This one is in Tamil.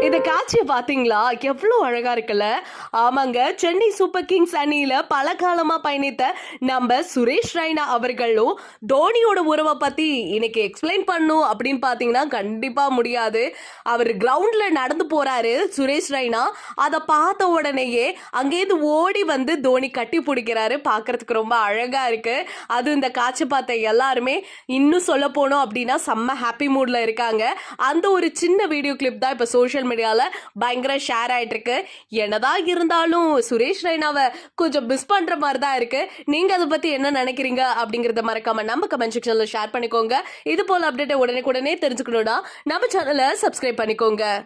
இந்த காட்சியை பாத்தீங்களா? எவ்வளவு அழகா இருக்குல்ல. ஆமாங்க, சென்னை சூப்பர் கிங்ஸ் அணியில பல காலமா பயணித்த நம்ம சுரேஷ் ரெய்னா அவர்களும் தோனியோட உறவை பத்தி இன்னைக்கு எக்ஸ்பிளைன் பண்ணும் அப்படின்னு பாத்தீங்கன்னா கண்டிப்பா முடியாது. அவர் கிரவுண்ட்ல நடந்து போறாரு சுரேஷ் ரெய்னா. அதை பார்த்த உடனேயே அங்கேருந்து ஓடி வந்து தோனி கட்டி பிடிக்கிறாரு. பாக்குறதுக்கு ரொம்ப அழகா இருக்கு. அது இந்த காட்சி பார்த்த எல்லாருமே இன்னும் சொல்ல போனோம் அப்படின்னா செம்ம ஹாப்பி மூட்ல இருக்காங்க. அந்த ஒரு சின்ன வீடியோ கிளிப் தான் இப்ப சோஷியல் மீடியால பயங்கர ஷேர் ஆயிட்டு இருக்கு. என்னதான் இருந்தாலும் சுரேஷ் ரெய்னாவை கொஞ்சம் மிஸ் பண்ற மாதிரி தான் இருக்கு. நீங்க அதை பத்தி என்ன நினைக்கிறீங்க அப்படிங்கறத மறக்காம நம்ம கமெண்ட் செக்ஷன்ல ஷேர் பண்ணிக்கோங்க. இது போல அப்டேட் உடனே தெரிஞ்சுக்கணும்னா நம்ம சேனலை சப்ஸ்கிரைப் பண்ணிக்கோங்க.